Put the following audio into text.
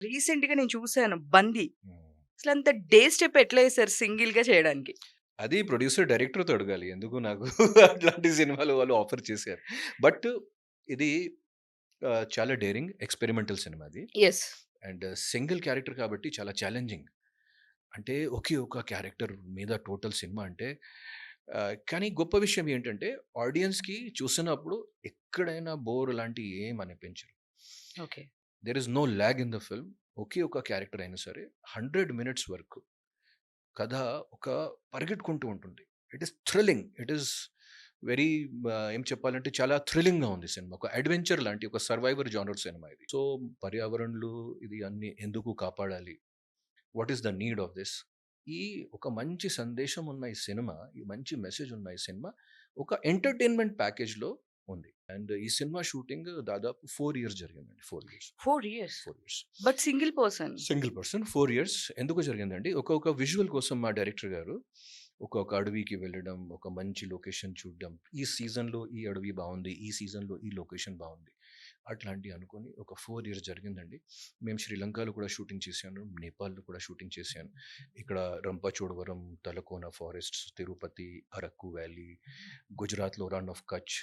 రీసెంట్‌గా నేను చూసాను 'బంది.' హ్మ్. అసలంత డే స్టెప్ ఎట్లా ఏసారు సింగిల్‌గా చేయడానికి? అది ప్రొడ్యూసర్, డైరెక్టర్‌తో అడగాలి. ఎందుకు నాకు అట్లాంటి సినిమాలు వాళ్ళు ఆఫర్ చేశారు. బట్ ఇది చాలా డేరింగ్ ఎక్స్‌పెరిమెంటల్ సినిమా అది. యెస్. అండ్ సింగిల్ క్యారెక్టర్ కాబట్టి చాలా ఛాలెంజింగ్. అంటే ఒకే ఒక క్యారెక్టర్ మీద టోటల్ సినిమా అంటే కానీ గొప్ప విషయం ఏంటంటే ఆడియన్స్‌కి చూసినప్పుడు ఎక్కడైనా బోర్ లాంటివి ఏం అనిపించదు. Okay. There is no lag in the film. ఒకే ఒక క్యారెక్టర్ అయినా సరే 100 మినిట్స్ వరకు కథ ఒక పరిగెట్టుకుంటూ ఉంటుంది. It is thrilling. It is very ఏం చెప్పాలంటే చాలా థ్రిల్లింగ్‌గా ఉంది సినిమా. ఒక అడ్వెంచర్ లాంటి ఒక సర్వైవర్ జానర్ సినిమా ఇది. సో, పర్యావరణలు ఇది అన్నీ ఎందుకు కాపాడాలి? What is the need of this? ఈ ఒక మంచి సందేశం ఉన్న ఈ సినిమా, ఈ మంచి మెసేజ్ ఉన్న ఈ సినిమా ఒక ఎంటర్‌టైన్‌మెంట్ ప్యాకేజ్‌లో ఉంది. అండ్ ఈ సినిమా షూటింగ్ దాదాపు 4 ఇయర్స్ జరిగిందండి. 4 years. 4 years. 4 years. But single person. Single person 4 years. ఎందుకు జరిగిందండి? ఒక విజువల్ కోసం మా డైరెక్టర్ గారు ఒక అడవికి వెళ్ళడం, ఒక మంచి లొకేషన్ చూడడం. ఈ సీజన్‌లో ఈ అడవి బావుంది. ఈ సీజన్‌లో ఈ లొకేషన్ బావుంది. అట్లాంటియి అనుకోని ఒక 4 ఇయర్స్ జరిగిందండి. మేము శ్రీలంకలో కూడా షూటింగ్ చేశాను. నేపాల్‌లో కూడా షూటింగ్ చేశాను. ఇక్కడ రంపచోడవరం, తలకోన ఫారెస్ట్స్, తిరుపతి, అరకు వ్యాలీ, గుజరాత్‌లో రన్ ఆఫ్ కచ్.